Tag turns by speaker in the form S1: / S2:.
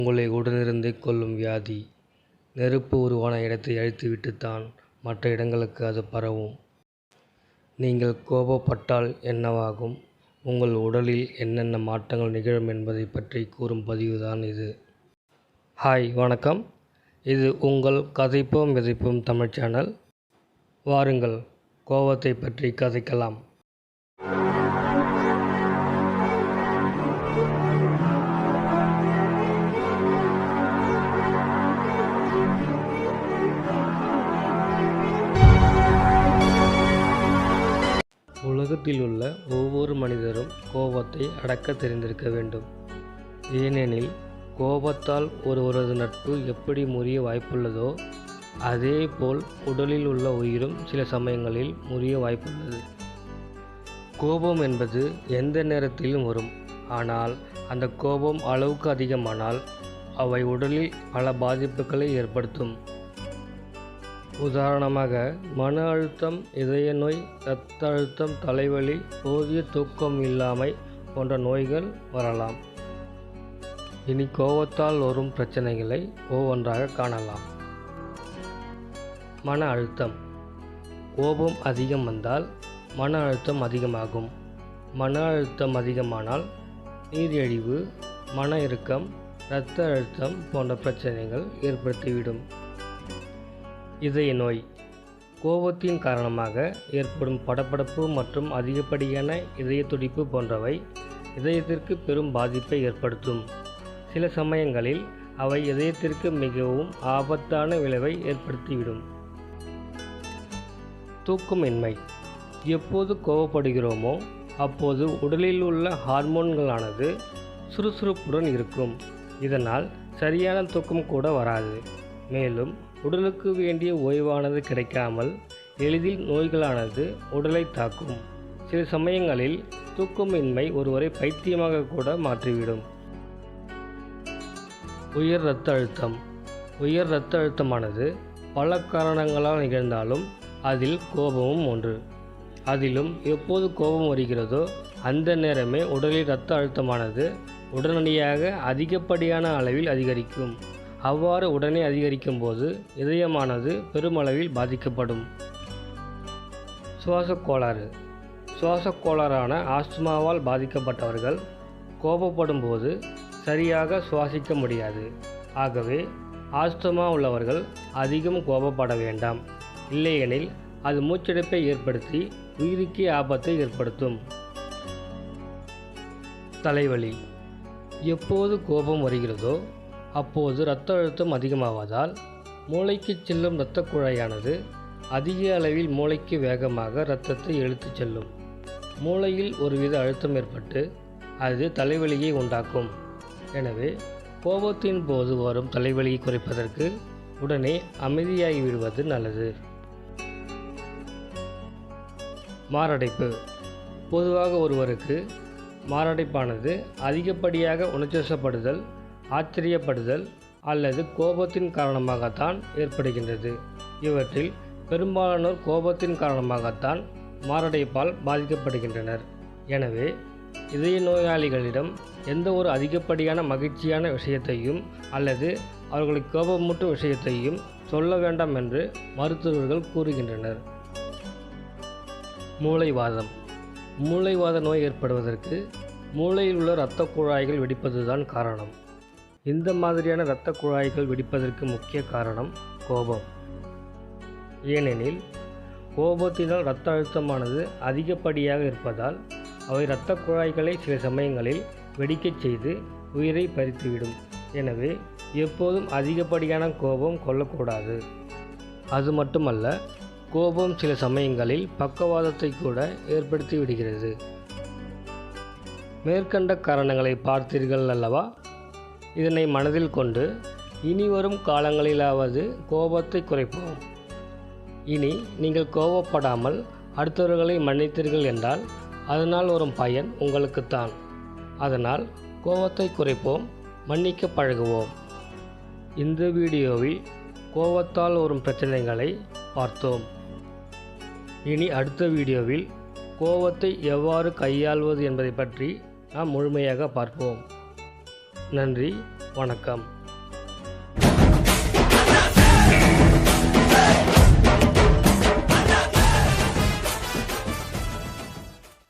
S1: உங்களை உடனிருந்தே கொல்லும் வியாதி. நெருப்பு உருவான இடத்தை அழித்துவிட்டுத்தான் மற்ற இடங்களுக்கு அது பரவும். நீங்கள் கோபப்பட்டால் என்னவாகும், உங்கள் உடலில் என்னென்ன மாற்றங்கள் நிகழும் என்பதை பற்றி கூறும் பதிவுதான் இது. ஹாய், வணக்கம். இது உங்கள் கதைப்போம் விதைப்போம் தமிழ் சேனல். வாருங்கள், கோபத்தை பற்றி கதைக்கலாம். உலகத்தில் உள்ள ஒவ்வொரு மனிதரும் கோபத்தை அடக்க தெரிந்திருக்க வேண்டும். ஏனெனில் கோபத்தால் ஒருவரது நட்பு எப்படி முறிய வாய்ப்புள்ளதோ அதேபோல் உடலில் உள்ள உயிரும் சில சமயங்களில் முறிய வாய்ப்புள்ளது. கோபம் என்பது எந்த நேரத்திலும் வரும். ஆனால் அந்த கோபம் அளவுக்கு அதிகமானால் அவை உடலில் பல பாதிப்புகளை ஏற்படுத்தும். உதாரணமாக, மன அழுத்தம், இதய நோய், இரத்த அழுத்தம், தலைவலி, போதிய தூக்கம் இல்லாமை போன்ற நோய்கள் வரலாம். இனி கோபத்தால் வரும் பிரச்சனைகளை ஒவ்வொன்றாக காணலாம். மன அழுத்தம். கோபம் அதிகம் வந்தால் மன அழுத்தம் அதிகமாகும். மன அழுத்தம் அதிகமானால் நீரிழிவு, மன இறுக்கம், இரத்த அழுத்தம் போன்ற பிரச்சனைகள் ஏற்படுத்திவிடும். இதய நோய். கோபத்தின் காரணமாக ஏற்படும் படபடப்பு மற்றும் அதிகப்படியான இதய துடிப்பு போன்றவை இதயத்திற்கு பெரும் பாதிப்பை ஏற்படுத்தும். சில சமயங்களில் அவை இதயத்திற்கு மிகவும் ஆபத்தான விளைவை ஏற்படுத்திவிடும். தூக்கமின்மை. எப்போது கோபப்படுகிறோமோ அப்போது உடலில் உள்ள ஹார்மோன்களானது சுறுசுறுப்புடன் இருக்கும். இதனால் சரியான தூக்கம் கூட வராது. மேலும் உடலுக்கு வேண்டிய ஓய்வானது கிடைக்காமல் எளிதில் நோய்களானது உடலை தாக்கும். சில சமயங்களில் தூக்கமின்மை ஒருவரை பைத்தியமாக கூட மாற்றிவிடும். உயர் இரத்த அழுத்தம். உயர் இரத்த அழுத்தமானது பல காரணங்களால் நிகழ்ந்தாலும் அதில் கோபமும் ஒன்று. அதிலும் எப்போது கோபம் வருகிறதோ அந்த நேரமே உடலில் இரத்த அழுத்தமானது உடனடியாக அதிகப்படியான அளவில் அதிகரிக்கும். அவ்வாறு உடனே அதிகரிக்கும் போது இதயமானது பெருமளவில் பாதிக்கப்படும். சுவாச கோளாறு. சுவாச கோளாறான ஆஸ்துமாவால் பாதிக்கப்பட்டவர்கள் கோபப்படும் போது சரியாக சுவாசிக்க முடியாது. ஆகவே ஆஸ்துமா உள்ளவர்கள் அதிகம் கோபப்பட வேண்டாம். இல்லையெனில் அது மூச்சடைப்பை ஏற்படுத்தி உயிருக்கே ஆபத்தை ஏற்படுத்தும். தலைவலி. எப்போது கோபம் வருகிறதோ அப்போது இரத்த அழுத்தம் அதிகமாவதால் மூளைக்கு செல்லும் இரத்த குழாயானது அதிக அளவில் மூளைக்கு வேகமாக இரத்தத்தை இழுத்துச் செல்லும். மூளையில் ஒருவித அழுத்தம் ஏற்பட்டு அது தலைவலியை உண்டாக்கும். எனவே கோபத்தின் போது வரும் தலைவலியை குறைப்பதற்கு உடனே அமைதியாகி விடுவது நல்லது. மாரடைப்பு. பொதுவாக ஒருவருக்கு மாரடைப்பானது அதிகப்படியாக உணர்ச்சிவசப்படுதல், ஆச்சரியப்படுதல் அல்லது கோபத்தின் காரணமாகத்தான் ஏற்படுகின்றது. இவற்றில் பெரும்பாலானோர் கோபத்தின் காரணமாகத்தான் மாரடைப்பால் பாதிக்கப்படுகின்றனர். எனவே இதய நோயாளிகளிடம் எந்த ஒரு அதிகப்படியான மகிழ்ச்சியான விஷயத்தையும் அல்லது அவர்களை கோபமூட்டும் விஷயத்தையும் சொல்ல வேண்டாம் என்று மருத்துவர்கள் கூறுகின்றனர். மூளைவாதம். மூளைவாத நோய் ஏற்படுவதற்கு மூளையில் உள்ள இரத்த குழாய்கள் வெடிப்பதுதான் காரணம். இந்த மாதிரியான இரத்த குழாய்கள் வெடிப்பதற்கு முக்கிய காரணம் கோபம். ஏனெனில் கோபத்தினால் இரத்த அழுத்தமானது அதிகப்படியாக இருப்பதால் அவை இரத்த குழாய்களை சில சமயங்களில் வெடிக்கச் செய்து உயிரை பறித்துவிடும். எனவே எப்போதும் அதிகப்படியான கோபம் கொள்ளக்கூடாது. அது மட்டுமல்ல, கோபம் சில சமயங்களில் பக்கவாதத்தை கூட ஏற்படுத்தி விடுகிறது. மேற்கண்ட காரணங்களை பார்த்தீர்கள் அல்லவா? இதனை மனதில் கொண்டு இனி வரும் காலங்களிலாவது கோபத்தை குறைப்போம். இனி நீங்கள் கோபப்படாமல் அடுத்தவர்களை மன்னித்தீர்கள் என்றால் அதனால் வரும் பயன் உங்களுக்குத்தான். அதனால் கோபத்தை குறைப்போம், மன்னிக்க பழகுவோம். இந்த வீடியோவில் கோபத்தால் வரும் பிரச்சனைகளை பார்த்தோம். இனி அடுத்த வீடியோவில் கோபத்தை எவ்வாறு கையாள்வது என்பதை பற்றி நாம் முழுமையாக பார்ப்போம். நன்றி, வணக்கம்.